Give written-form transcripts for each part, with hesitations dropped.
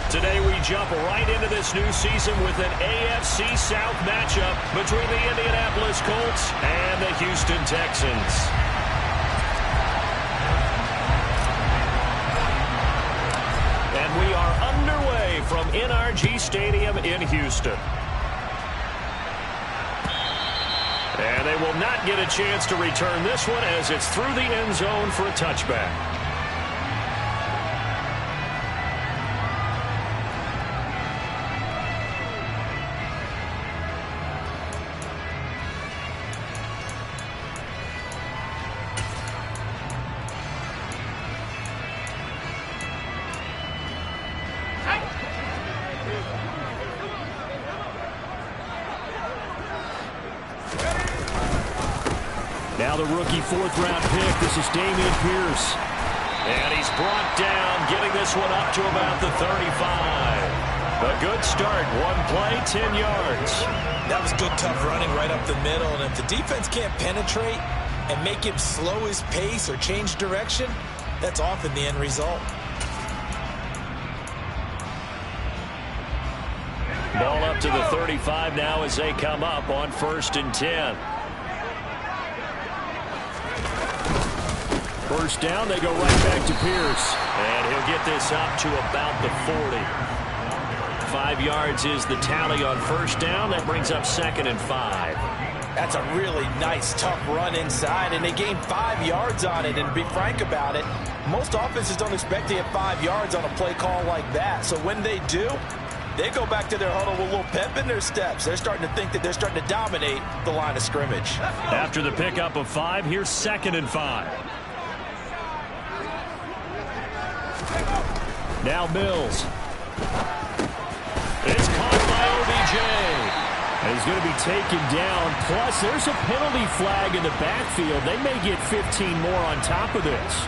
Today we jump right into this new season with an AFC South matchup between the Indianapolis Colts and the Houston Texans. And we are underway from NRG Stadium in Houston. And they will not get a chance to return this one as it's through the end zone for a touchback. Now the rookie fourth-round pick. This is Dameon Pierce. And he's brought down, getting this one up to about the 35. A good start. One play, 10 yards. That was good, tough running right up the middle. And if the defense can't penetrate and make him slow his pace or change direction, that's often the end result. Ball up to the 35 now as they come up on 1st and 10. First down, they go right back to Pierce. And he'll get this up to about the 40. 5 yards is the tally on first down. That brings up 2nd and 5. That's a really nice, tough run inside, and they gained 5 yards on it. And to be frank about it, most offenses don't expect to get 5 yards on a play call like that. So when they do, they go back to their huddle with a little pep in their steps. They're starting to think that they're starting to dominate the line of scrimmage. After the pickup of 5, here's 2nd and 5. Now Mills. It's caught by OBJ. And he's going to be taken down. Plus, there's a penalty flag in the backfield. They may get 15 more on top of this.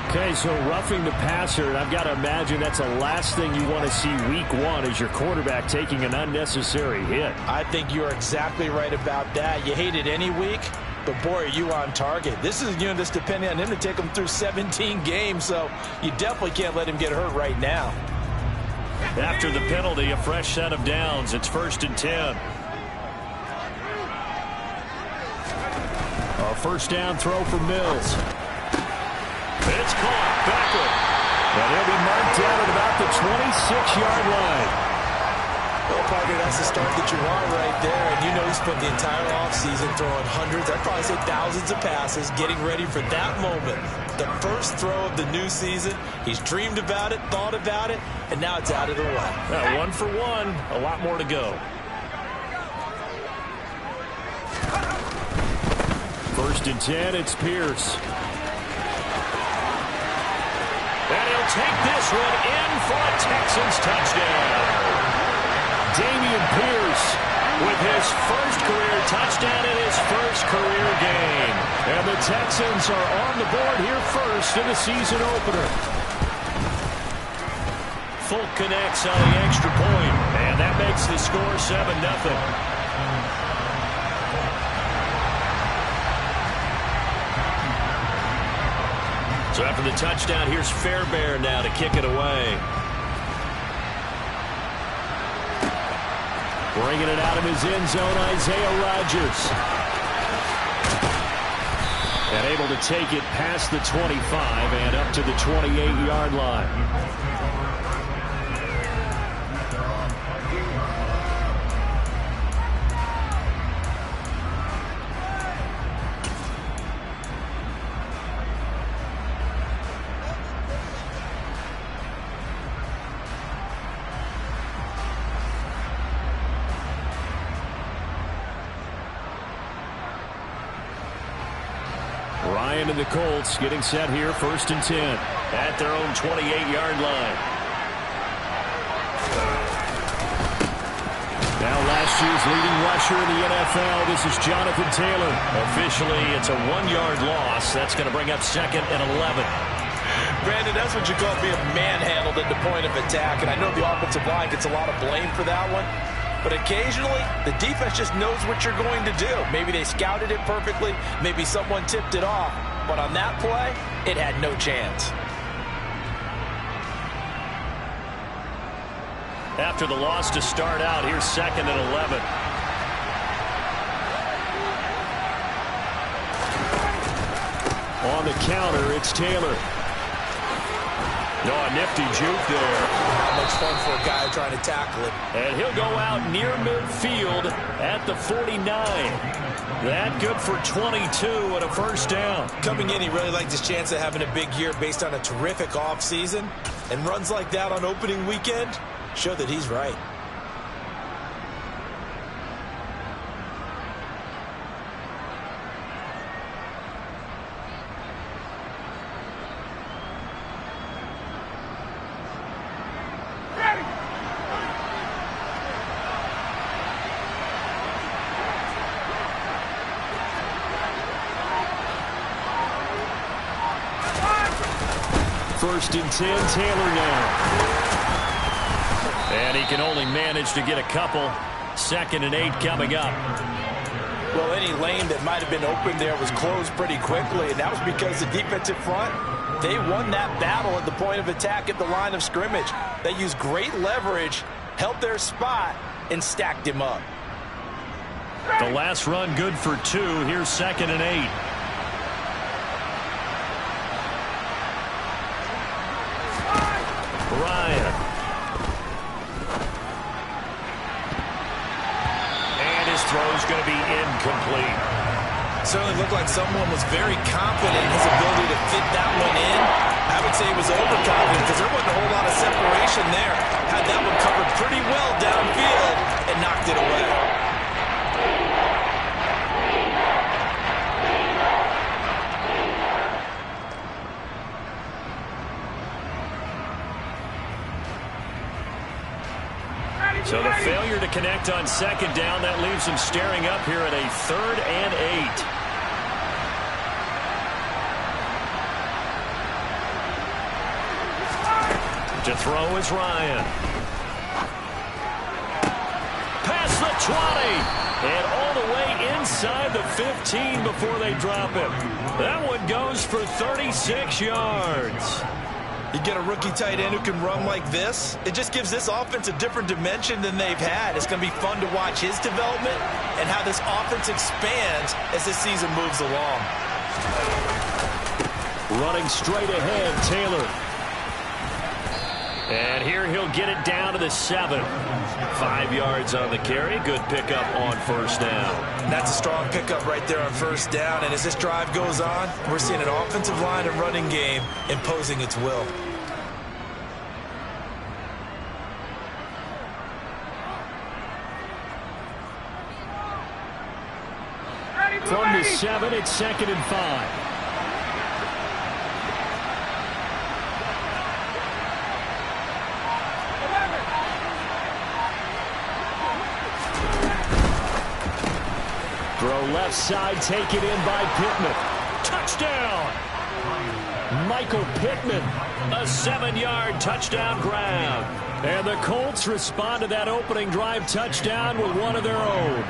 Okay, so roughing the passer, and I've got to imagine that's the last thing you want to see week 1 as your quarterback taking an unnecessary hit. I think you're exactly right about that. You hate it any week, but boy, are you on target. This is a unit that's depending on him to take him through 17 games, so you definitely can't let him get hurt right now. After the penalty, a fresh set of downs. It's 1st and 10. A first down throw for Mills. It's caught backward. And he'll be marked down at about the 26-yard line. Well, Parker, that's the start that you want right there. And you know he spent the entire offseason throwing hundreds, I'd probably say thousands of passes, getting ready for that moment. The first throw of the new season. He's dreamed about it, thought about it, and now it's out of the way. Now, 1 for 1, a lot more to go. 1st and 10, it's Pierce. And he'll take this one in for a Texans touchdown. Dameon Pierce with his first career touchdown in his first career game. And the Texans are on the board here first in the season opener. Folk connects on the extra point, and that makes the score 7-0. So after the touchdown, here's Fairbairn now to kick it away. Bringing it out of his end zone, Isaiah Rodgers. And able to take it past the 25 and up to the 28-yard line. Ryan and the Colts getting set here, 1st and 10 at their own 28-yard line. Now last year's leading rusher in the NFL, this is Jonathan Taylor. Officially, it's a 1-yard loss. That's going to bring up 2nd and 11. Brandon, that's what you call being manhandled at the point of attack, and I know the offensive line gets a lot of blame for that one. But occasionally, the defense just knows what you're going to do. Maybe they scouted it perfectly. Maybe someone tipped it off. But on that play, it had no chance. after the loss to start out. Here's 2nd and 11. On the counter, it's Taylor. A nifty juke there. Not much fun for a guy trying to tackle it. And he'll go out near midfield at the 49. That good for 22 and a first down. Coming in, he really liked his chance of having a big year based on a terrific offseason. And runs like that on opening weekend show that he's right. First and 10, Taylor now. And he can only manage to get a couple. 2nd and 8 coming up. Well, any lane that might have been open there was closed pretty quickly, and that was because the defensive front, they won that battle at the point of attack at the line of scrimmage. They used great leverage, held their spot, and stacked him up. The last run good for 2. Here's 2nd and 8. Ryan. And his throw's going to be incomplete. Certainly looked like someone was very confident in his ability to fit that one in. I would say he was overconfident because there wasn't a whole lot of separation there. Had that one covered pretty well downfield and knocked it away. So the failure to connect on 2nd down, that leaves him staring up here at a 3rd and 8. To throw is Ryan. Past the 20. And all the way inside the 15 before they drop him. That one goes for 36 yards. You get a rookie tight end who can run like this, it just gives this offense a different dimension than they've had. It's going to be fun to watch his development and how this offense expands as this season moves along. Running straight ahead, Taylor. And here he'll get it down to the 7. 5 yards on the carry. Good pickup on first down. That's a strong pickup right there on first down. And as this drive goes on, we're seeing an offensive line and running game imposing its will. From the 7, it's 2nd and 5. Throw left side, taken in by Pittman. Touchdown! Michael Pittman, a 7-yard touchdown grab. And the Colts respond to that opening drive touchdown with one of their own.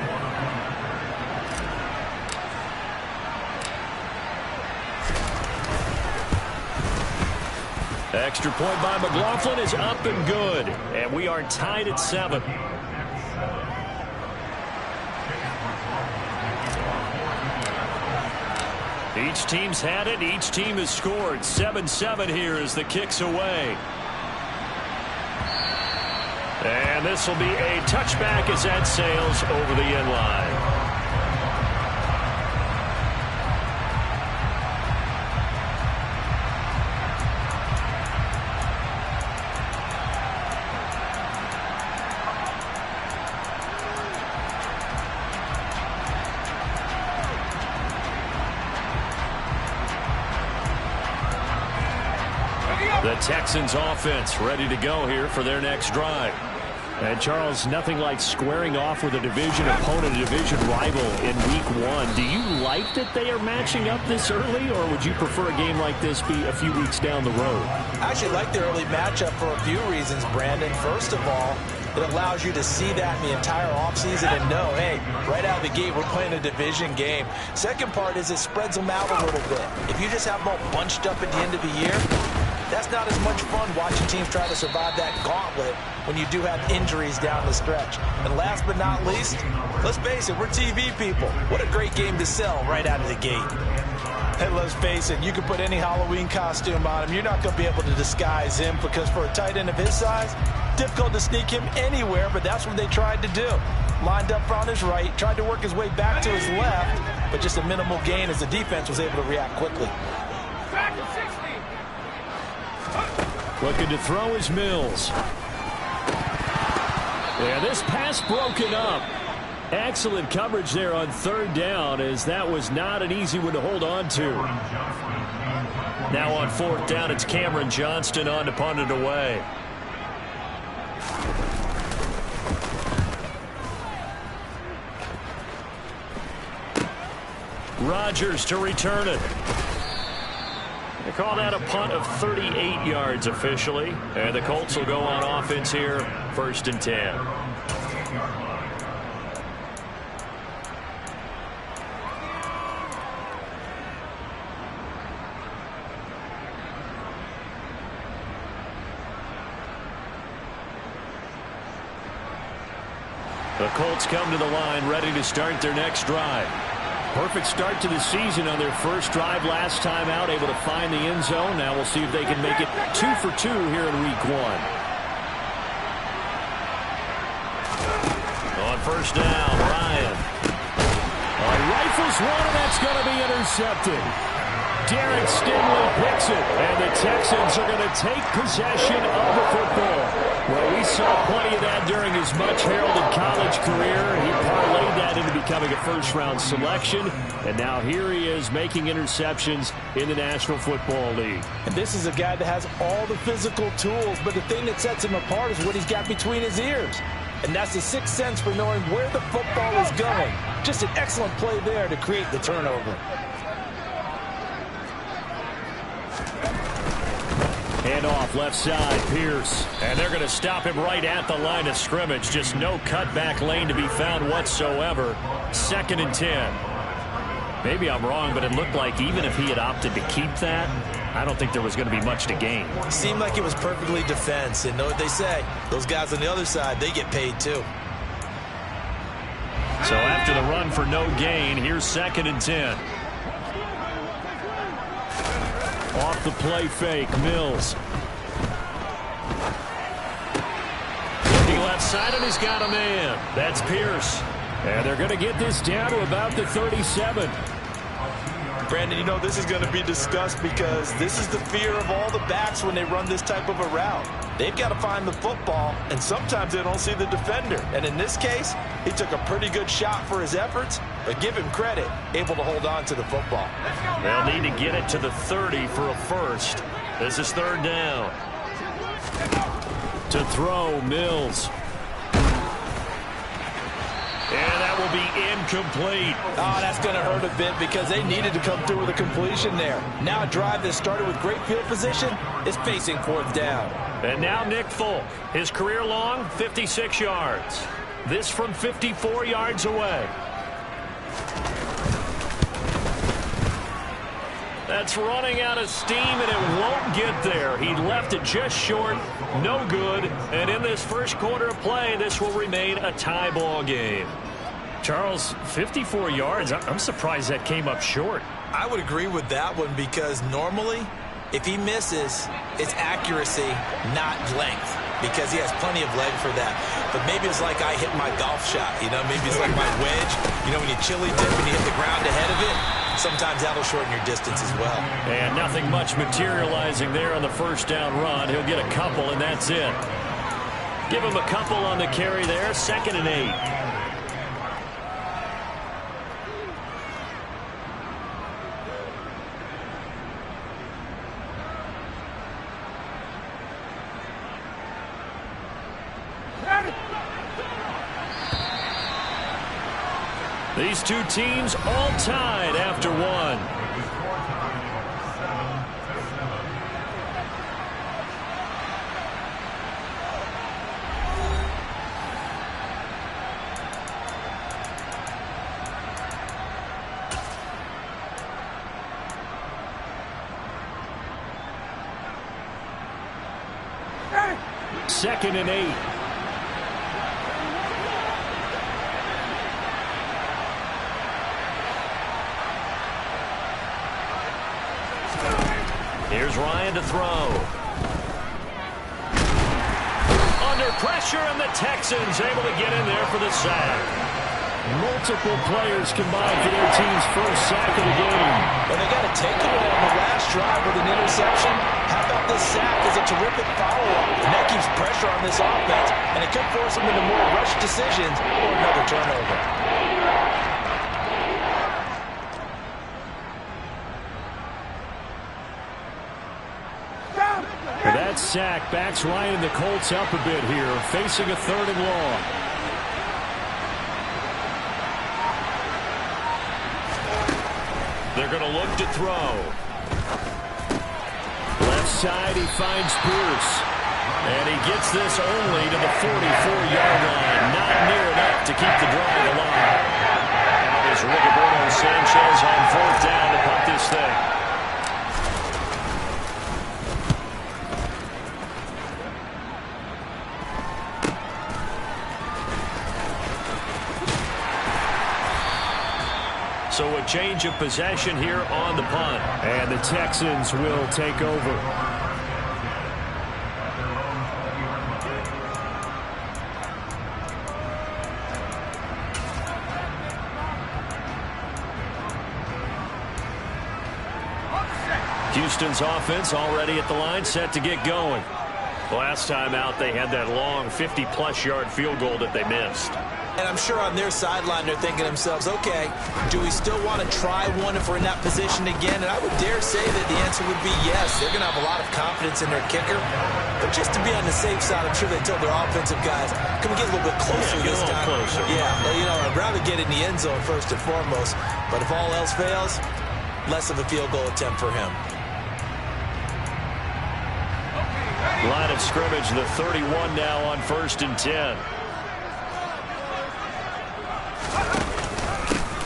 Extra point by McLaughlin is up and good. And we are tied at 7. Each team's had it. Each team has scored. 7-7 here as the kick's away. And this will be a touchback as that sails over the end line. The Texans offense ready to go here for their next drive. And Charles, nothing like squaring off with a division opponent, a division rival in week 1. Do you like that they are matching up this early, or would you prefer a game like this be a few weeks down the road? I actually like the early matchup for a few reasons, Brandon. First of all, it allows you to see that in the entire offseason and know, hey, right out of the gate, we're playing a division game. Second part is it spreads them out a little bit. If you just have them all bunched up at the end of the year, That's not as much fun watching teams try to survive that gauntlet when you do have injuries down the stretch. And last but not least, let's face it, we're TV people. What a great game to sell right out of the gate. And let's face it, you can put any Halloween costume on him. You're not going to be able to disguise him because for a tight end of his size, difficult to sneak him anywhere, but that's what they tried to do. Lined up on his right, tried to work his way back to his left, but just a minimal gain as the defense was able to react quickly. Looking to throw is Mills. Yeah, this pass broken up. Excellent coverage there on third down, as that was not an easy one to hold on to. Now on fourth down, it's Cameron Johnston on to punt it away. Rodgers to return it. They call that a punt of 38 yards officially. And the Colts will go on offense here, 1st and 10. The Colts come to the line ready to start their next drive. Perfect start to the season on their first drive last time out, able to find the end zone. Now we'll see if they can make it 2 for 2 here in week 1. On first down, Ryan. Rifles one, and that's going to be intercepted. Derek Stingley picks it, and the Texans are going to take possession of the football. Well, we saw plenty of that during his much-heralded college career. He parlayed that into becoming a first-round selection, and now here he is making interceptions in the National Football League. And this is a guy that has all the physical tools, but the thing that sets him apart is what he's got between his ears. And that's the sixth sense for knowing where the football is going. Just an excellent play there to create the turnover. Hand off left side, Pierce. And they're going to stop him right at the line of scrimmage. Just no cutback lane to be found whatsoever. 2nd and 10. Maybe I'm wrong, but it looked like even if he had opted to keep that, I don't think there was going to be much to gain. It seemed like it was perfectly defense. And know what they say, those guys on the other side, they get paid too. So after the run for no gain, here's 2nd and 10. Off the play fake, Mills. Looking left side, and he's got a man. That's Pierce. And they're going to get this down to about the 37. Brandon, you know, this is going to be discussed because this is the fear of all the backs when they run this type of a route. They've got to find the football, and sometimes they don't see the defender. And in this case, he took a pretty good shot for his efforts, but give him credit, able to hold on to the football. They'll need to get it to the 30 for a first. This is 3rd down. To throw, Mills. And that will be incomplete. Oh, that's going to hurt a bit because they needed to come through with a completion there. Now a drive that started with great field position is facing 4th down. And now Nick Folk. His career long, 56 yards. This from 54 yards away. That's running out of steam, and it won't get there. He left it just short. No good. And in this first quarter of play, this will remain a tie ball game. Charles, 54 yards. I'm surprised that came up short. I would agree with that one because normally, if he misses, it's accuracy, not length, because he has plenty of leg for that. But maybe it's like I hit my golf shot, you know, maybe it's like my wedge. You know, when you chili dip and you hit the ground ahead of it, sometimes that'll shorten your distance as well. And nothing much materializing there on the first down run. He'll get a couple, and that's it. Give him a couple on the carry there, 2nd and 8. These two teams all tied after one. 2nd and 8. Here's Ryan to throw. Under pressure, and the Texans able to get in there for the sack. Multiple players combined for their team's first sack of the game. And they got a takeaway on the last drive with an interception. How about this sack as a terrific follow-up? And that keeps pressure on this offense, and it could force them into more rush decisions or another turnover. That sack backs Ryan and the Colts up a bit here, facing a 3rd and long. They're going to look to throw. Left side, he finds Pierce. And he gets this only to the 44-yard line. Not near enough to keep the drive alive. Now is Rigoberto Sanchez on 4th down to punt this thing. So a change of possession here on the punt. And the Texans will take over. Houston's offense already at the line, set to get going. Last time out, they had that long 50-plus yard field goal that they missed. And I'm sure on their sideline they're thinking to themselves, okay, do we still want to try one if we're in that position again? And I would dare say that the answer would be yes. They're going to have a lot of confidence in their kicker. But just to be on the safe side, I'm sure they told their offensive guys, can we get a little bit closer this time? Closer. Yeah, well, you know, I'd rather get in the end zone first and foremost. But if all else fails, less of a field goal attempt for him. Line of scrimmage, the 31 now on 1st and 10.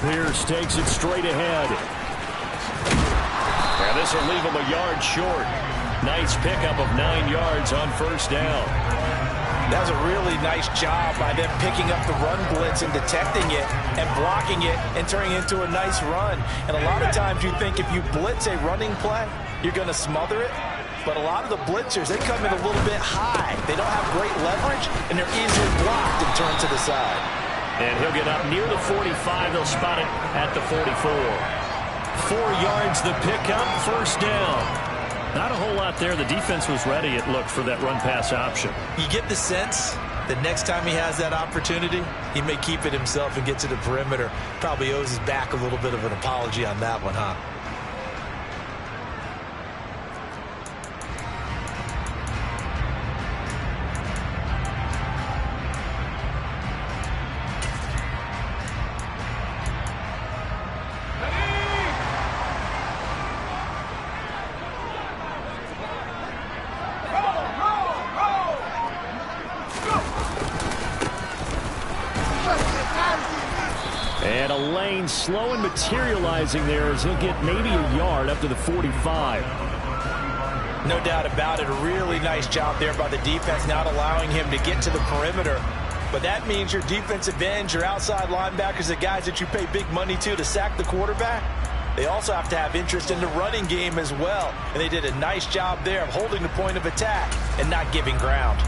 Pierce takes it straight ahead. And this will leave him a yard short. Nice pickup of 9 yards on 1st down. That was a really nice job by them picking up the run blitz and detecting it and blocking it and turning it into a nice run. And a lot of times you think if you blitz a running play, you're going to smother it. But a lot of the blitzers, they come in a little bit high. They don't have great leverage, and they're easily blocked and turned to the side. And he'll get up near the 45. They'll spot it at the 44. 4 yards the pickup, 1st down. Not a whole lot there. The defense was ready, it looked, for that run-pass option. You get the sense that next time he has that opportunity, he may keep it himself and get to the perimeter. Probably owes his back a little bit of an apology on that one, huh? And a lane slow and materializing there as he'll get maybe a yard up to the 45. No doubt about it. A really nice job there by the defense, not allowing him to get to the perimeter. But that means your defensive ends, your outside linebackers, the guys that you pay big money to sack the quarterback, they also have to have interest in the running game as well. And they did a nice job there of holding the point of attack and not giving ground.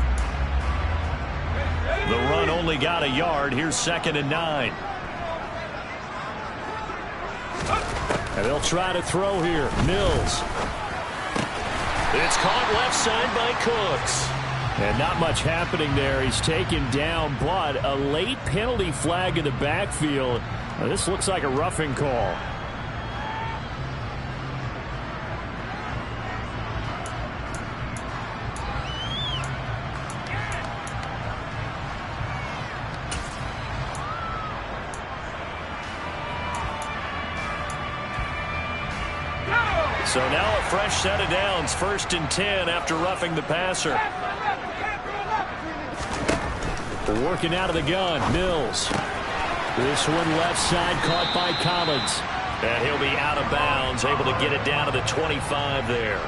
The run only got a yard. Here's 2nd and 9. And they'll try to throw here. Mills. It's caught left side by Cooks. And not much happening there. He's taken down, but a late penalty flag in the backfield. Now, this looks like a roughing call. So now a fresh set of downs, 1st and 10 after roughing the passer. Working out of the gun, Mills. This one left side caught by Collins. And he'll be out of bounds, able to get it down to the 25 there.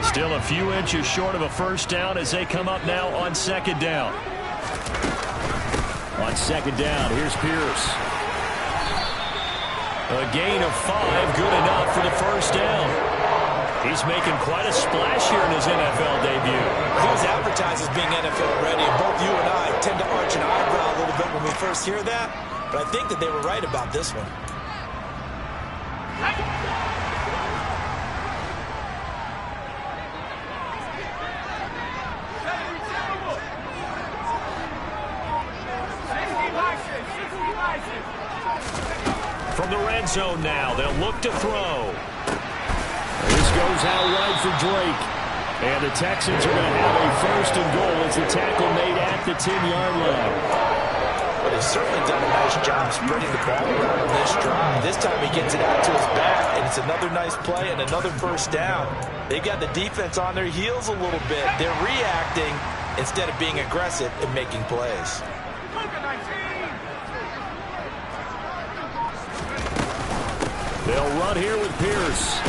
Still a few inches short of a first down as they come up now on second down. On second down, here's Pierce. A gain of 5, good enough for the first down. He's making quite a splash here in his NFL debut. He was advertised as being NFL ready, and both you and I tend to arch an eyebrow a little bit when we first hear that, but I think that they were right about this one. From the red zone now, they'll look to throw. This goes out right for Drake. And the Texans are going to have a first and goal as the tackle made at the 10-yard line. But he's certainly done a nice job spreading the ball around on this drive. This time he gets it out to his back, and it's another nice play and another first down. They got the defense on their heels a little bit. They're reacting instead of being aggressive and making plays. They'll run here with Pierce.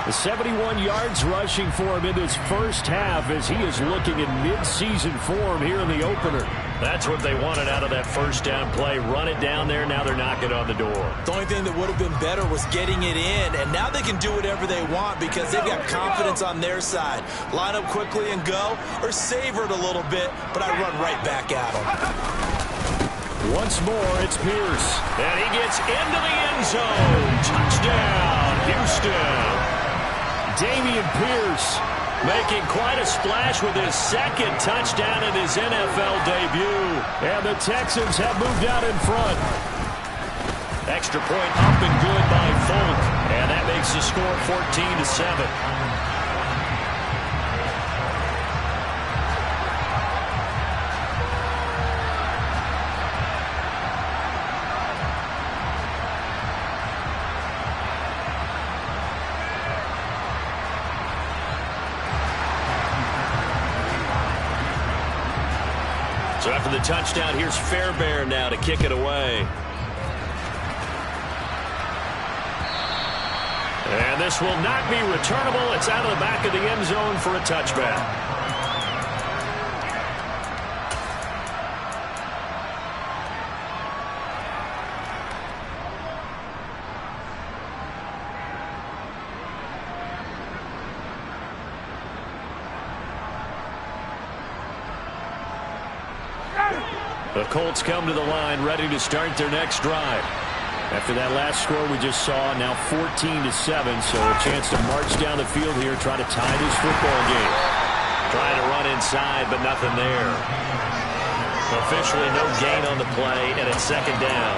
The 71 yards rushing for him in this first half as he is looking in mid-season form here in the opener. That's what they wanted out of that first down play. Run it down there. Now they're knocking on the door. The only thing that would have been better was getting it in, and now they can do whatever they want because they've got confidence on their side. Line up quickly and go, or savor it a little bit, but I run right back at them. Once more, it's Pierce. And he gets into the end zone. Touchdown, Houston. Dameon Pierce making quite a splash with his second touchdown in his NFL debut. And the Texans have moved out in front. Extra point up and good by Folk. And that makes the score 14-7. So after the touchdown, here's Fairbairn now to kick it away. And this will not be returnable. It's out of the back of the end zone for a touchback. The Colts come to the line ready to start their next drive. After that last score we just saw, now 14-7, so a chance to march down the field here, try to tie this football game. Trying to run inside, but nothing there. Officially no gain on the play, and it's second down.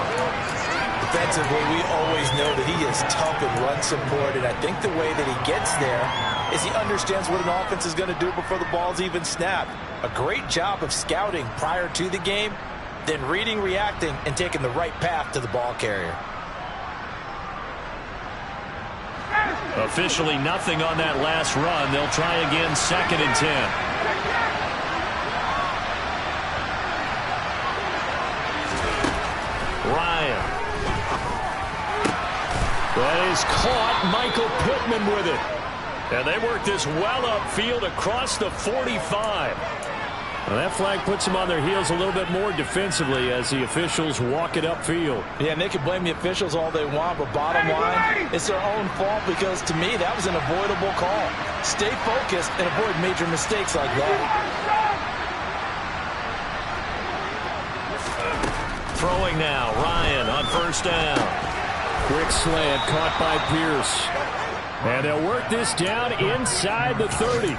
Defensively, we always know that he is tough in run support, and I think the way that he gets there is he understands what an offense is going to do before the ball's even snapped. A great job of scouting prior to the game, then reading, reacting, and taking the right path to the ball carrier. Officially nothing on that last run. They'll try again, second and 10. Ryan. That is caught. Michael Pittman with it. And they work this well upfield across the 45. Well, that flag puts them on their heels a little bit more defensively as the officials walk it upfield. Yeah, and they can blame the officials all they want, but bottom line, it's their own fault because, to me, that was an avoidable call. Stay focused and avoid major mistakes like that. Throwing now, Ryan on first down. Quick slant caught by Pierce. And they'll work this down inside the 30.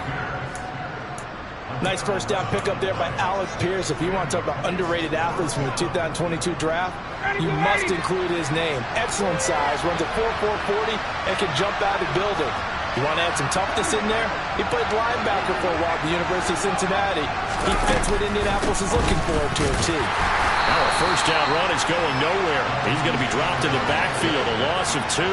Nice first down pickup there by Alec Pierce. If you want to talk about underrated athletes from the 2022 draft, you must include his name. Excellent size, runs a 4.4 40, and can jump out of the building. You want to add some toughness in there? He played linebacker for a while at the University of Cincinnati. He fits what Indianapolis is looking for to a T. Now a first down run is going nowhere. He's going to be dropped in the backfield, a loss of 2.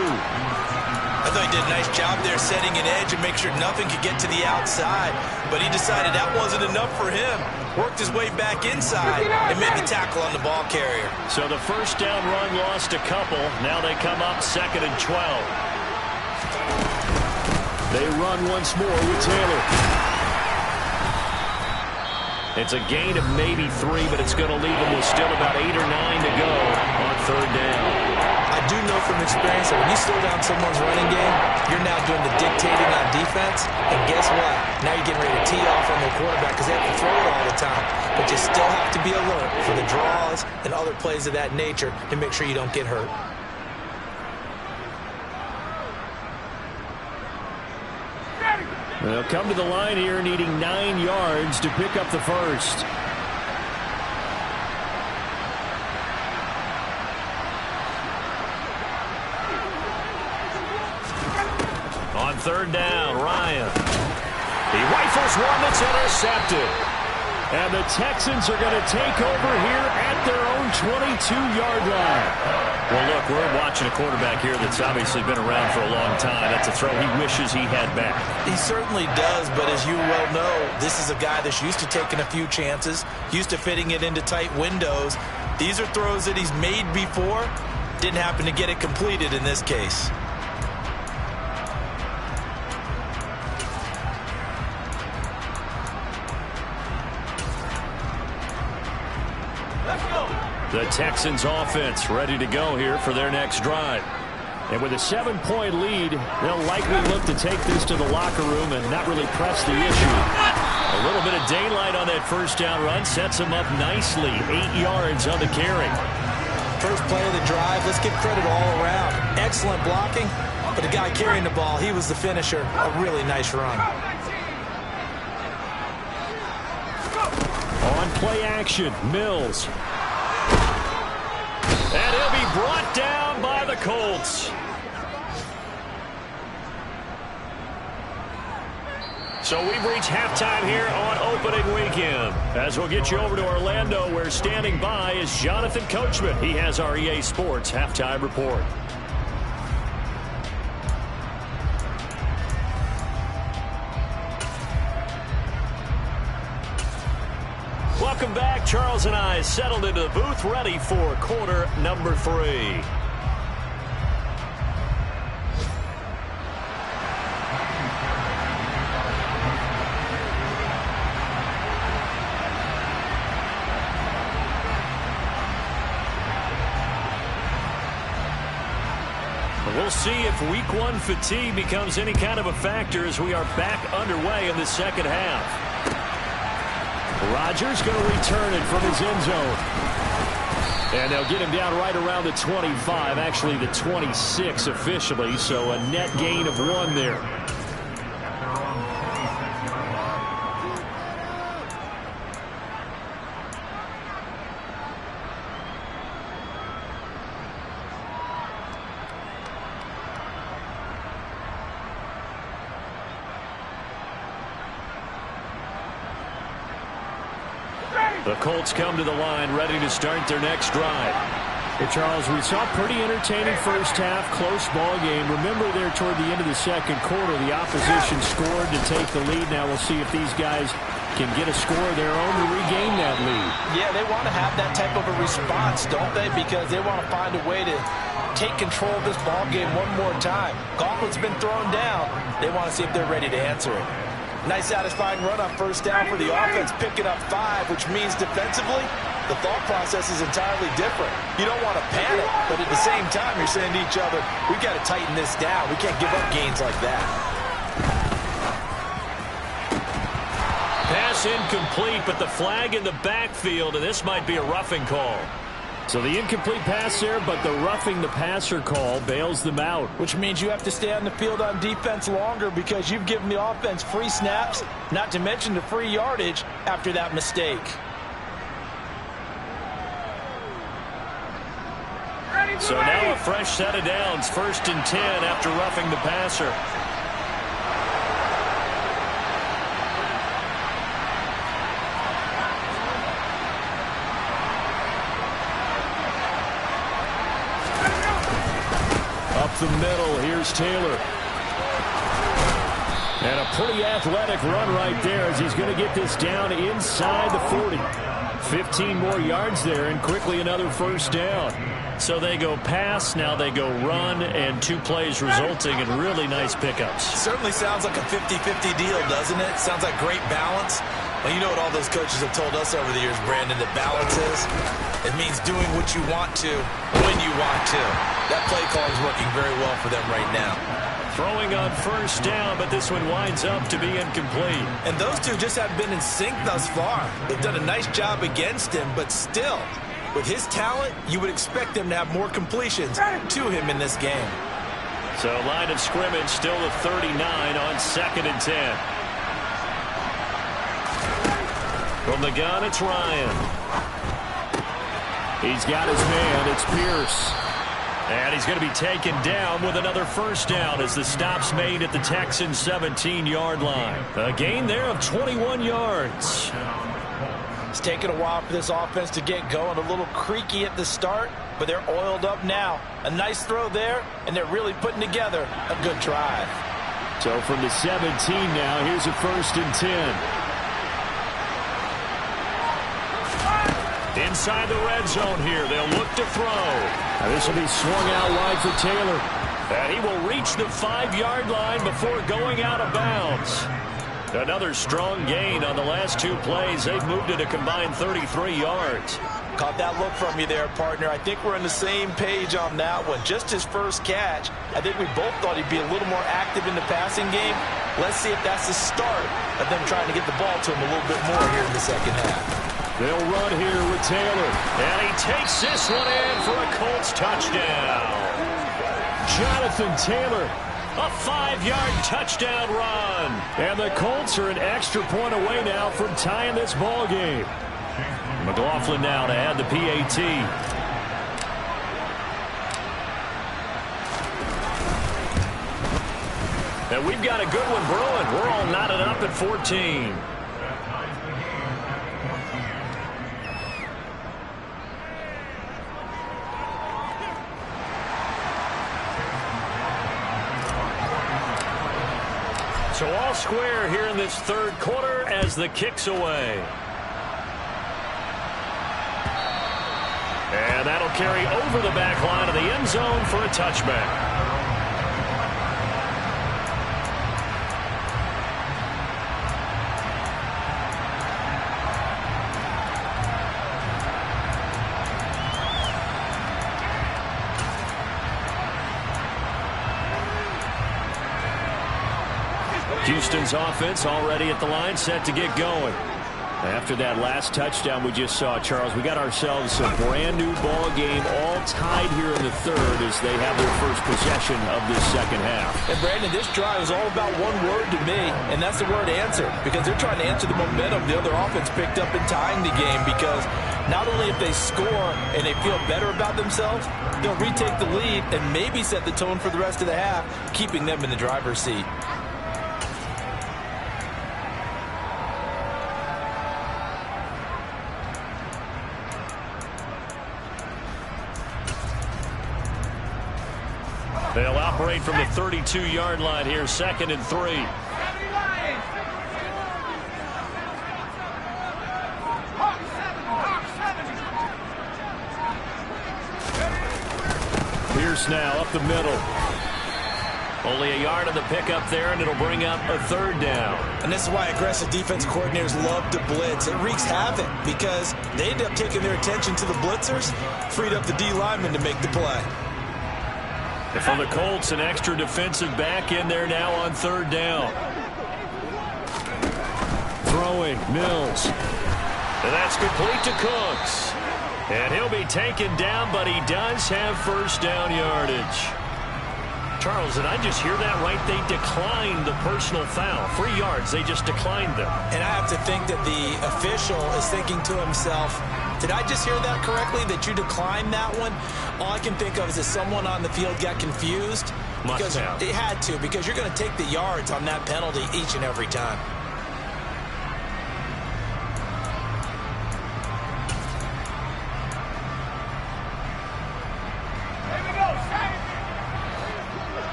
I thought he did a nice job there setting an edge and make sure nothing could get to the outside. But he decided that wasn't enough for him. Worked his way back inside and made the tackle on the ball carrier. So the first down run lost a couple. Now they come up second and 12. They run once more with Taylor. It's a gain of maybe 3, but it's going to leave them with still about 8 or 9 to go on third down. I do know from experience that when you slow down someone's running game, you're now doing the dictating on defense. And guess what? Now you're getting ready to tee off on their quarterback because they have to throw it all the time. But you still have to be alert for the draws and other plays of that nature to make sure you don't get hurt. They'll come to the line here needing 9 yards to pick up the first. On third down, Ryan. He rifles one that's intercepted. And the Texans are going to take over here at their own 22-yard line. Well, look, we're watching a quarterback here that's obviously been around for a long time. That's a throw he wishes he had back. He certainly does, but as you well know, this is a guy that's used to taking a few chances, used to fitting it into tight windows. These are throws that he's made before. Didn't happen to get it completed in this case. The Texans offense ready to go here for their next drive. And with a 7-point lead, they'll likely look to take this to the locker room and not really press the issue. A little bit of daylight on that first down run sets them up nicely. 8 yards on the carry. First play of the drive, let's give credit all around. Excellent blocking, but the guy carrying the ball, he was the finisher. A really nice run. On play action, Mills. And he'll be brought down by the Colts. So we've reached halftime here on opening weekend. As we'll get you over to Orlando, where standing by is Jonathan Coachman. He has our EA Sports halftime report. Welcome back. Charles and I settled into the booth, ready for quarter number 3. We'll see if week 1 fatigue becomes any kind of a factor as we are back underway in the second half. Rodgers going to return it from his end zone. And they'll get him down right around the 25, actually the 26 officially, so a net gain of 1 there. The Colts come to the line, ready to start their next drive. Hey, Charles, we saw a pretty entertaining first half, close ball game. Remember there toward the end of the second quarter, the opposition scored to take the lead. Now we'll see if these guys can get a score of their own to regain that lead. Yeah, they want to have that type of a response, don't they? Because they want to find a way to take control of this ball game one more time. Gauntlet's been thrown down. They want to see if they're ready to answer it. Nice satisfying run on first down for the offense, picking up 5, which means defensively, the thought process is entirely different. You don't want to panic, but at the same time, you're saying to each other, we've got to tighten this down. We can't give up gains like that. Pass incomplete, but the flag in the backfield, and this might be a roughing call. So the incomplete pass there, but the roughing the passer call bails them out. Which means you have to stay on the field on defense longer because you've given the offense free snaps, not to mention the free yardage after that mistake. So now a fresh set of downs, 1st and 10 after roughing the passer. Up the middle, here's Taylor. And a pretty athletic run right there as he's going to get this down inside the 40. 15 more yards there and quickly another first down. So they go pass, now they go run, and 2 plays resulting in really nice pickups. Certainly sounds like a 50-50 deal, doesn't it? Sounds like great balance. Well, you know what all those coaches have told us over the years, Brandon, that balance is? It means doing what you want to when you want to. That play call is working very well for them right now. Throwing on first down, but this one winds up to be incomplete. And those two just haven't been in sync thus far. They've done a nice job against him, but still, with his talent, you would expect them to have more completions to him in this game. So line of scrimmage still at 39 on 2nd and 10. From the gun, it's Ryan. He's got his man. It's Pierce. And he's going to be taken down with another first down as the stop's made at the Texans' 17-yard line. A gain there of 21 yards. It's taken a while for this offense to get going. A little creaky at the start, but they're oiled up now. A nice throw there, and they're really putting together a good drive. So from the 17 now, here's a 1st and 10. Inside the red zone here, they'll look to throw. This will be swung out wide for Taylor. And he will reach the 5-yard line before going out of bounds. Another strong gain on the last 2 plays. They've moved it a combined 33 yards. Caught that look from you there, partner. I think we're on the same page on that one. Just his first catch. I think we both thought he'd be a little more active in the passing game. Let's see if that's the start of them trying to get the ball to him a little bit more here in the second half. They'll run here with Taylor. And he takes this one in for a Colts touchdown. Jonathan Taylor, a 5-yard touchdown run. And the Colts are an extra point away now from tying this ball game. McLaughlin now to add the PAT. And we've got a good one brewing. We're all knotted up at 14. So all square here in this 3rd quarter as the kick's away. And that'll carry over the back line of the end zone for a touchback. Houston's offense already at the line, set to get going. After that last touchdown we just saw, Charles, we got ourselves a brand-new ball game, all tied here in the 3rd as they have their first possession of this second half. And, Brandon, this drive is all about one word to me, and that's the word answer, because they're trying to answer the momentum the other offense picked up in tying the game, because not only if they score and they feel better about themselves, they'll retake the lead and maybe set the tone for the rest of the half, keeping them in the driver's seat. They'll operate from the 32-yard line here, 2nd and 3. Pierce now up the middle. Only a yard on the pickup there, and it'll bring up a 3rd down. And this is why aggressive defense coordinators love to blitz. It wreaks havoc because they end up taking their attention to the blitzers, freed up the D lineman to make the play. And for the Colts, an extra defensive back in there now on 3rd down. Throwing, Mills. And that's complete to Cooks. And he'll be taken down, but he does have first down yardage. Charles, did I just hear that right? They declined the personal foul. 3 yards, they just declined them. And I have to think that the official is thinking to himself, did I just hear that correctly, that you declined that one? All I can think of is that someone on the field got confused. Must have. It had to, because you're going to take the yards on that penalty each and every time.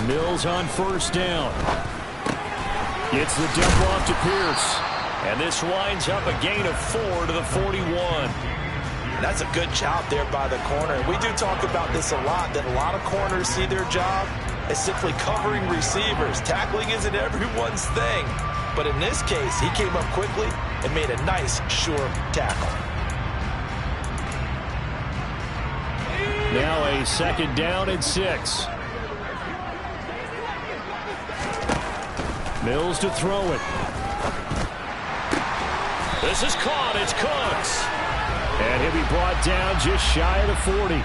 Mills on first down. Gets the dump off to Pierce. And this winds up a gain of 4 to the 41. That's a good job there by the corner. We do talk about this a lot, that a lot of corners see their job as simply covering receivers. Tackling isn't everyone's thing. But in this case, he came up quickly and made a nice, sure tackle. Now a second down and 6. Mills to throw it. This is caught. It's Cooks. And he'll be brought down just shy of the 40.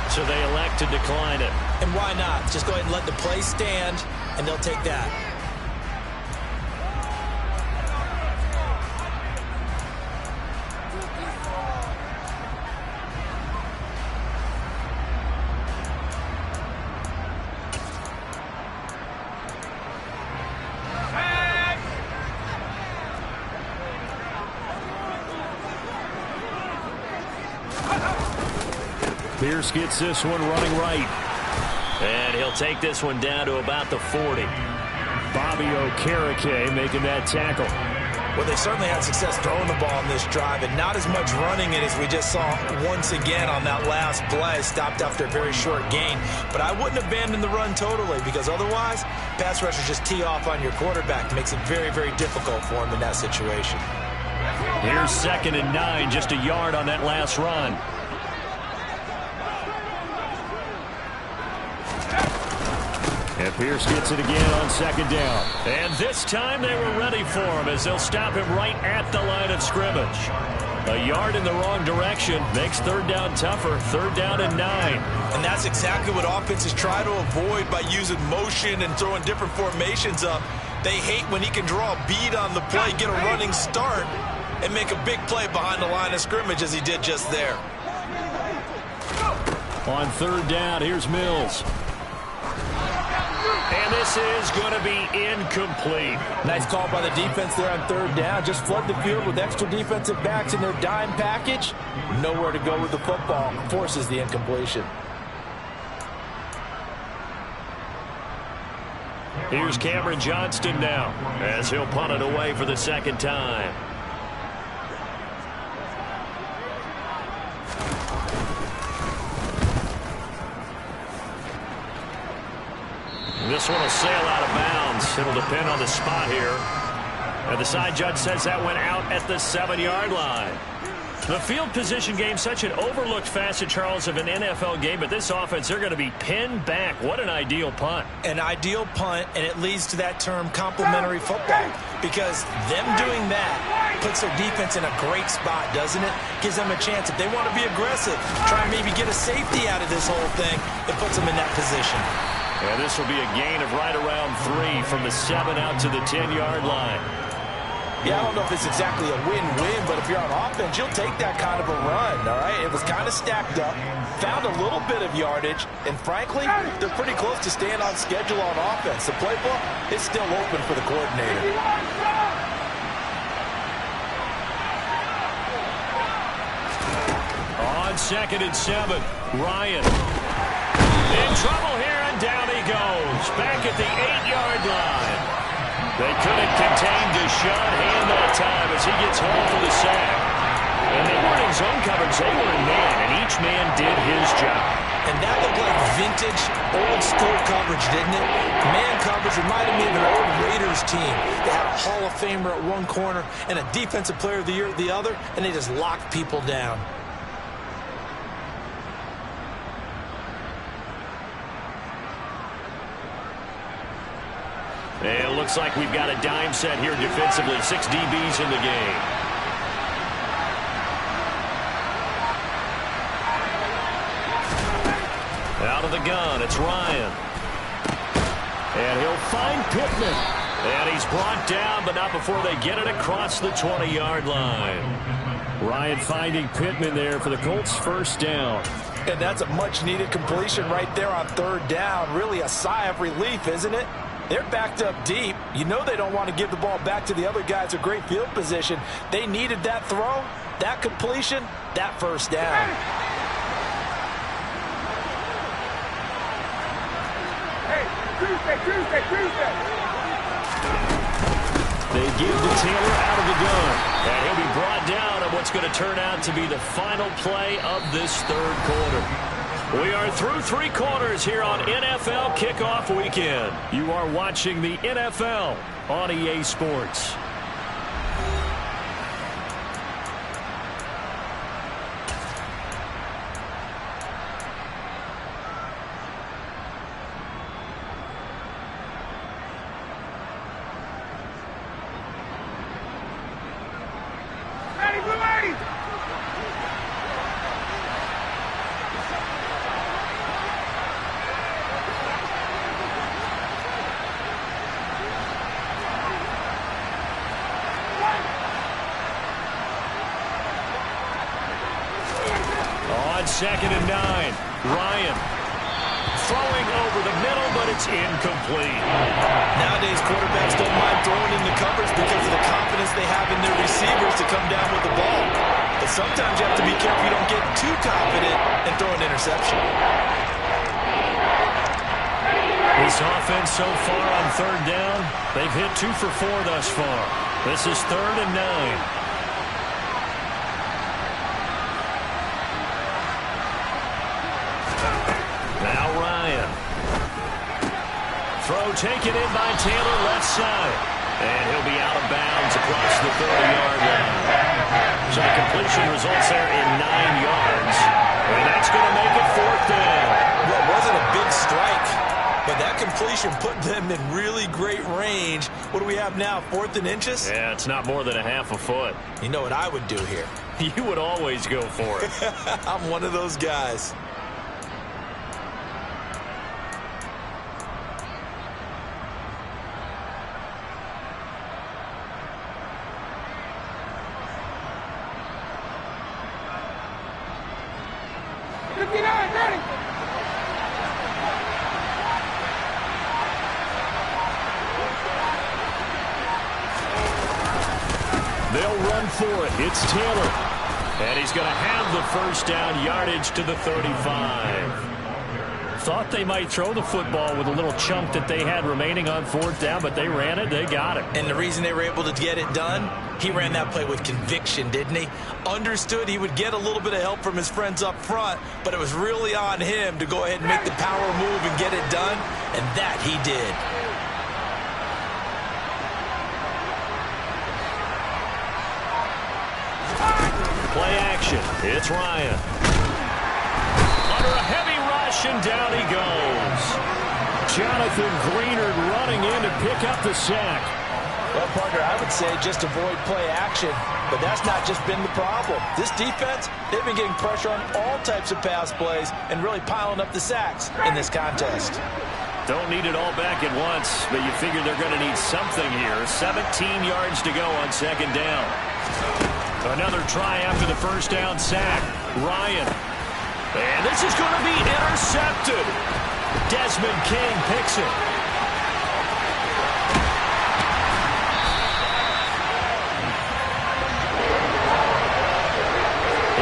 So they elect to decline it. And why not? Just go ahead and let the play stand, and they'll take that. Pierce gets this one running right. And he'll take this one down to about the 40. Bobby Okereke making that tackle. Well, they certainly had success throwing the ball in this drive, and not as much running it as we just saw once again on that last play. Stopped after a very short gain. But I wouldn't abandon the run totally, because otherwise, pass rushers just tee off on your quarterback. It makes it very, very difficult for him in that situation. Here's 2nd and 9, just a yard on that last run. And Pierce gets it again on 2nd down. And this time they were ready for him as they'll stop him right at the line of scrimmage. A yard in the wrong direction makes 3rd down tougher. 3rd down and 9. And that's exactly what offenses try to avoid by using motion and throwing different formations up. They hate when he can draw a bead on the play, get a running start, and make a big play behind the line of scrimmage as he did just there. On 3rd down, here's Mills. And this is going to be incomplete. Nice call by the defense there on 3rd down. Just flood the field with extra defensive backs in their dime package. Nowhere to go with the football. Forces the incompletion. Here's Cameron Johnston now as he'll punt it away for the 2nd time. This one will sail out of bounds. It'll depend on the spot here. And the side judge says that went out at the 7-yard line. The field position game, such an overlooked facet, Charles, of an NFL game. But this offense, they're going to be pinned back. What an ideal punt. An ideal punt, and it leads to that term complementary football. Because them doing that puts their defense in a great spot, doesn't it? Gives them a chance. If they want to be aggressive, try and maybe get a safety out of this whole thing, it puts them in that position. And this will be a gain of right around 3 from the 7 out to the 10-yard line. Yeah, I don't know if it's exactly a win-win, but if you're on offense, you'll take that kind of a run, all right? It was kind of stacked up, found a little bit of yardage, and frankly, they're pretty close to staying on schedule on offense. The playbook is still open for the coordinator. On 2nd and 7, Ryan. In trouble here, and down he goes. Back at the 8-yard line. They couldn't contain Deshaun Hand that time as he gets home for the sack. And they weren't in zone coverage, they were in man, and each man did his job. And that looked like vintage, old-school coverage, didn't it? Man coverage reminded me of an old Raiders team. They had a Hall of Famer at one corner and a Defensive Player of the Year at the other, and they just locked people down. And it looks like we've got a dime set here defensively. 6 DBs in the game. Out of the gun, it's Ryan. And he'll find Pittman. And he's brought down, but not before they get it across the 20-yard line. Ryan finding Pittman there for the Colts' 1st down. And that's a much-needed completion right there on 3rd down. Really a sigh of relief, isn't it? They're backed up deep. You know they don't want to give the ball back to the other guys. A great field position. They needed that throw, that completion, that 1st down. They give to Taylor out of the gun. And he'll be brought down on what's going to turn out to be the final play of this third quarter. We are through 3 quarters here on NFL Kickoff Weekend. You are watching the NFL on EA Sports. Second and 9. Ryan throwing over the middle, but it's incomplete. Nowadays, quarterbacks don't mind throwing in the covers because of the confidence they have in their receivers to come down with the ball. But sometimes you have to be careful you don't get too confident and throw an interception. This offense so far on third down, they've hit 2 for 4 thus far. This is 3rd and 9. Throw taken in by Taylor, left side. And he'll be out of bounds across the 30-yard line. So the completion results there in 9 yards. And that's going to make it 4th down. Well, it wasn't a big strike, but that completion put them in really great range. What do we have now, 4th and inches? Yeah, it's not more than a half a foot. You know what I would do here? You would always go for it. I'm one of those guys. They'll run for it. It's Taylor. And he's going to have the first down, yardage to the 35. Thought they might throw the football with a little chunk that they had remaining on 4th down, but they ran it. They got it. And the reason they were able to get it done, he ran that play with conviction, didn't he? Understood he would get a little bit of help from his friends up front, but it was really on him to go ahead and make the power move and get it done, and that he did. Play action. It's Ryan. Under a heavy rush, and down he goes. Jonathan Greenard running in to pick up the sack. Well, partner, I would say just avoid play action, but that's not just been the problem. This defense, they've been getting pressure on all types of pass plays and really piling up the sacks in this contest. Don't need it all back at once, but you figure they're going to need something here. 17 yards to go on 2nd down. Another try after the first down sack. Ryan. And this is going to be intercepted. Desmond King picks it.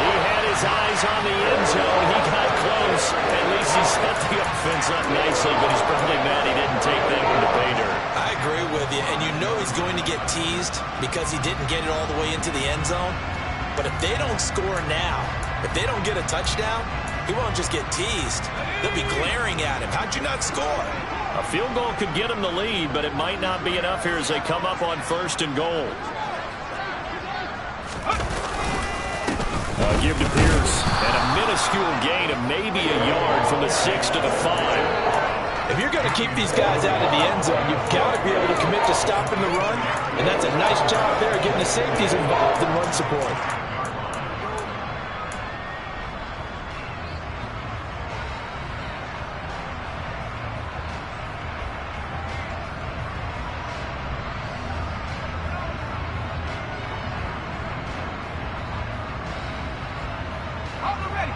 He had his eyes on the end zone. He got close. At least he set the offense up nicely, but he's probably mad he didn't take that one to pay dirt. I agree with you, and you know he's going to get teased because he didn't get it all the way into the end zone. But if they don't score now, if they don't get a touchdown, he won't just get teased. They'll be glaring at him. How'd you not score? A field goal could get him the lead, but it might not be enough here as they come up on 1st and goal. Give to Pierce, and a minuscule gain of maybe a yard from the 6 to the 5. If you're going to keep these guys out of the end zone, you've got to be able to commit to stopping the run, and that's a nice job there getting the safeties involved in run support.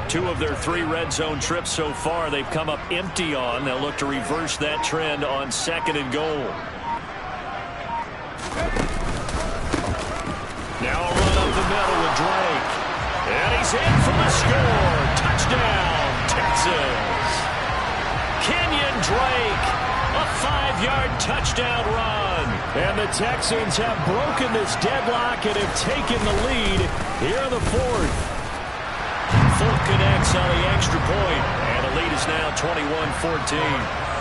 Two of their 3 red zone trips so far, they've come up empty on. They'll look to reverse that trend on 2nd and goal. Now a run up the middle with Drake. And he's in for the score. Touchdown, Texas. Kenyon Drake A 5-yard touchdown run. And the Texans have broken this deadlock and have taken the lead here in the fourth. Full connects on the extra point, and the lead is now 21-14.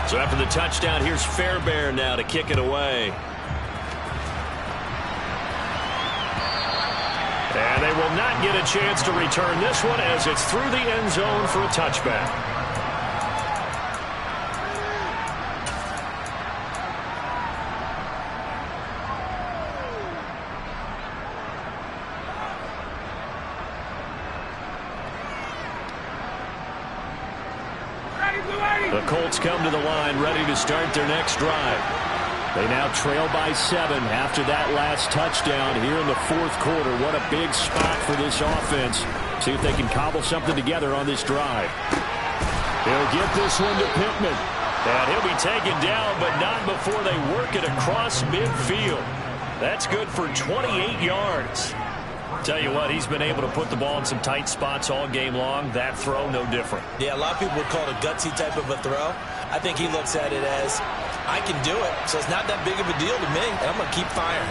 So after the touchdown, here's Fairbairn now to kick it away. And they will not get a chance to return this one as it's through the end zone for a touchback. The Colts come to the line ready to start their next drive. They now trail by 7 after that last touchdown here in the fourth quarter. What a big spot for this offense. See if they can cobble something together on this drive. He'll get this one to Pittman. And he'll be taken down, but not before they work it across midfield. That's good for 28 yards. Tell you what, he's been able to put the ball in some tight spots all game long. That throw, no different. Yeah, a lot of people would call it a gutsy type of a throw. I think he looks at it as, I can do it, so it's not that big of a deal to me, and I'm going to keep firing.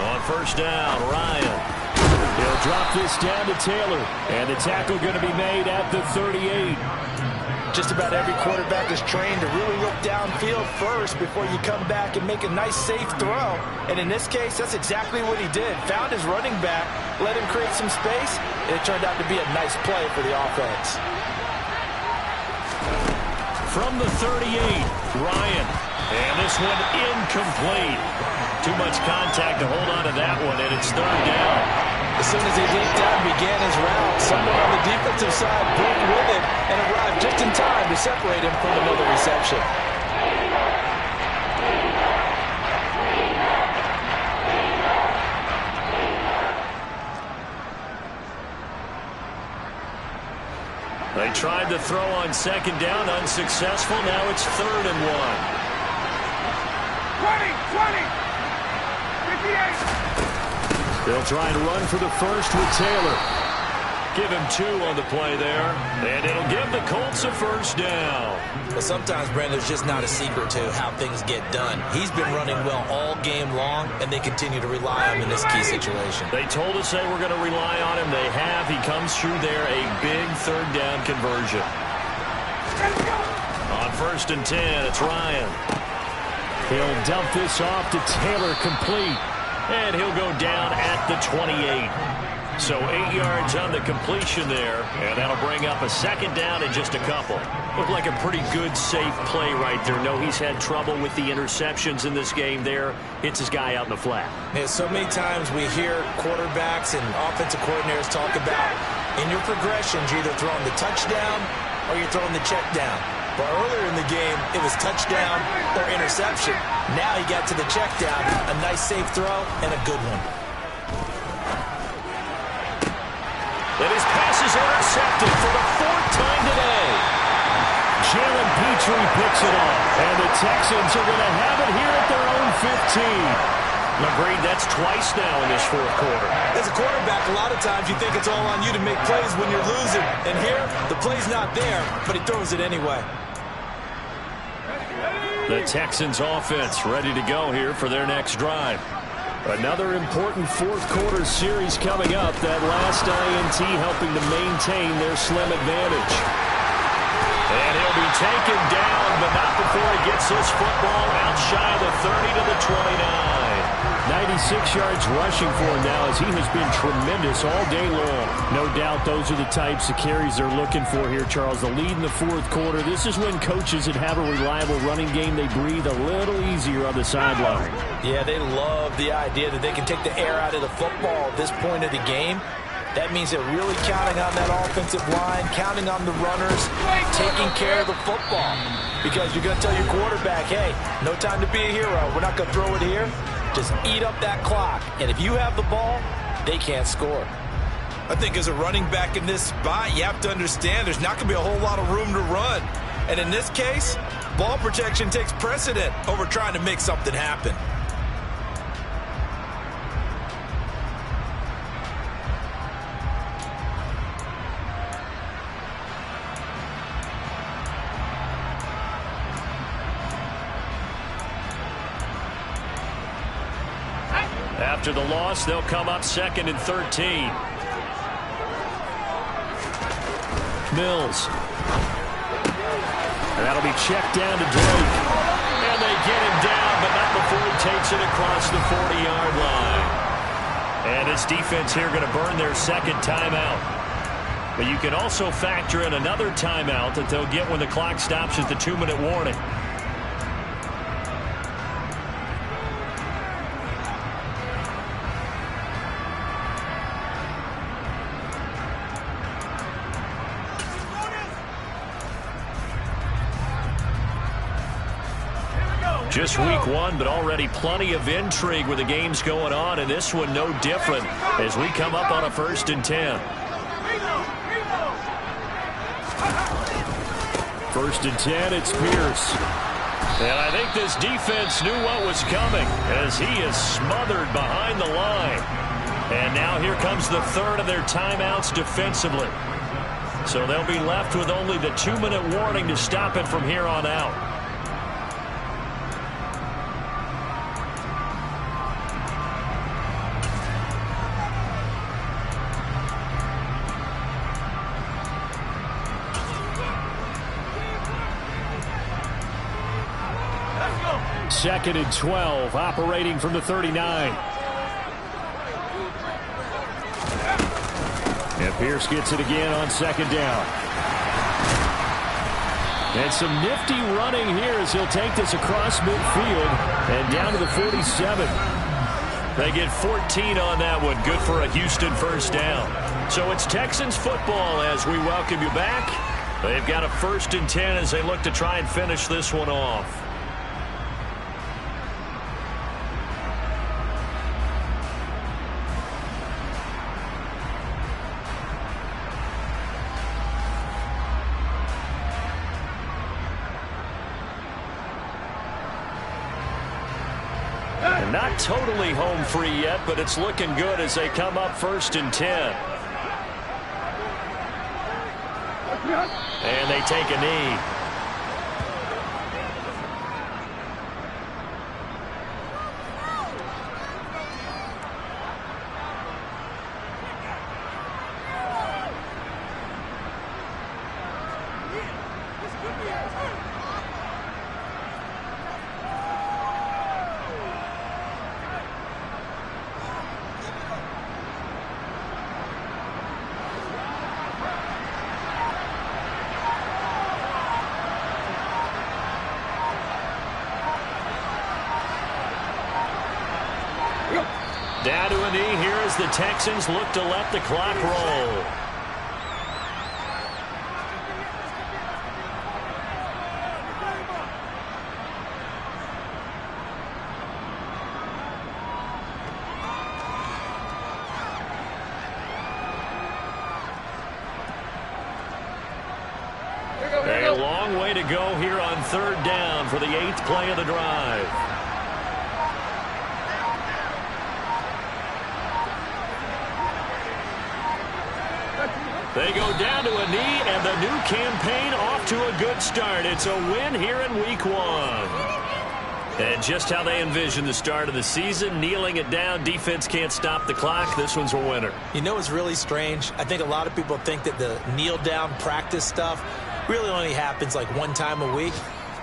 On first down, Ryan. He'll drop this down to Taylor, and the tackle going to be made at the 38. Just about every quarterback is trained to really look downfield first before you come back and make a nice, safe throw. And in this case, that's exactly what he did. Found his running back, let him create some space, and it turned out to be a nice play for the offense. From the 38, Ryan. And this one incomplete. Too much contact to hold on to that one, and it's third down. As soon as he leaped out and began his route, someone on the defensive side broke with it and arrived just in time to separate him from another reception. They tried to throw on second down, unsuccessful. Now it's 3rd and 1. 20, 58. They'll try and run for the first with Taylor. Give him 2 on the play there. And it'll give the Colts a first down. Well, sometimes, Brandon, there's just not a secret to how things get done. He's been running well all game long, and they continue to rely on him in this key situation. They told us they were going to rely on him. They have. He comes through there, a big third down conversion. On 1st and 10, it's Ryan. He'll dump this off to Taylor, complete. And he'll go down at the 28. So 8 yards on the completion there. And that'll bring up a second down and just a couple. Looked like a pretty good, safe play right there. No, he's had trouble with the interceptions in this game there. Hits his guy out in the flat. Yeah, so many times we hear quarterbacks and offensive coordinators talk about in your progressions, you're either throwing the touchdown or you're throwing the check down. But earlier in the game, it was touchdown or interception. Now he got to the check down, a nice safe throw, and a good one. And his pass is intercepted for the 4th time today. Jalen Petrie picks it off, and the Texans are going to have it here at their own 15. Agreed, that's twice now in this fourth quarter. As a quarterback, a lot of times you think it's all on you to make plays when you're losing. And here, the play's not there, but he throws it anyway. The Texans offense ready to go here for their next drive. Another important fourth quarter series coming up. That last INT helping to maintain their slim advantage. And he'll be taken down, but not before he gets this football out shy of the 30 to the 29. 96 yards rushing for him now as he has been tremendous all day long. No doubt those are the types of carries they're looking for here, Charles. The lead in the fourth quarter. This is when coaches that have a reliable running game, they breathe a little easier on the sideline. Yeah, they love the idea that they can take the air out of the football at this point of the game. That means they're really counting on that offensive line, counting on the runners, taking care of the football. Because you're going to tell your quarterback, hey, no time to be a hero. We're not going to throw it here. Just eat up that clock. And if you have the ball, they can't score. I think as a running back in this spot, you have to understand there's not going to be a whole lot of room to run. And in this case, ball protection takes precedent over trying to make something happen. After the loss, they'll come up 2nd and 13. Mills. And that'll be checked down to Drake. And they get him down, but not before he takes it across the 40-yard line. And this defense here going to burn their 2nd timeout. But you can also factor in another timeout that they'll get when the clock stops at the 2-minute warning. Just week 1, but already plenty of intrigue with the games going on, and this one no different as we come up on a 1st and 10. 1st and 10, it's Pierce. And I think this defense knew what was coming as he is smothered behind the line. And now here comes the 3rd of their timeouts defensively. So they'll be left with only the 2-minute warning to stop it from here on out. Second and 12, operating from the 39. And Pierce gets it again on 2nd down. And some nifty running here as he'll take this across midfield and down to the 47. They get 14 on that one. Good for a Houston 1st down. So it's Texans football as we welcome you back. They've got a 1st and 10 as they look to try and finish this one off. Not totally home free yet, but it's looking good as they come up 1st and 10. And they take a knee. Down to a knee here as the Texans look to let the clock roll. A long way to go here on 3rd down for the 8th play of the drive. They go down to a knee, and the new campaign off to a good start. It's a win here in week 1. And just how they envision the start of the season, kneeling it down, defense can't stop the clock. This one's a winner. You know what's really strange? I think a lot of people think that the kneel-down practice stuff really only happens like 1 time a week.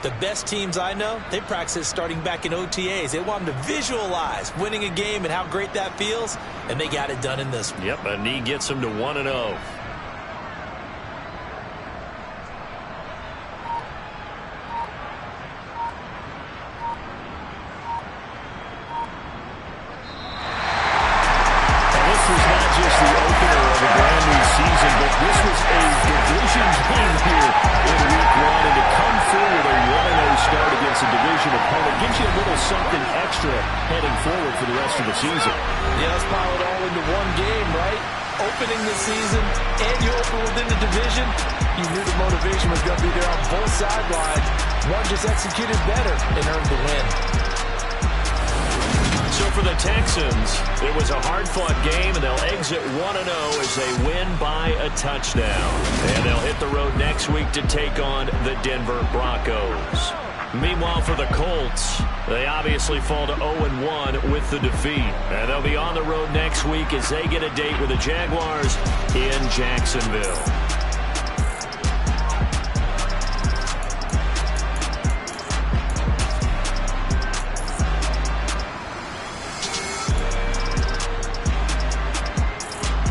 The best teams I know, they practice starting back in OTAs. They want them to visualize winning a game and how great that feels, and they got it done in this one. Yep, a knee gets them to 1-0. Something extra heading forward for the rest of the season. Yeah, let's pile it all into one game, right? Opening the season, and you open within the division. You knew the motivation was going to be there on both sidelines. One just executed better and earned the win. So for the Texans, it was a hard-fought game, and they'll exit 1-0 as they win by a touchdown. And they'll hit the road next week to take on the Denver Broncos. Meanwhile, for the Colts, they obviously fall to 0-1 with the defeat. And they'll be on the road next week as they get a date with the Jaguars in Jacksonville.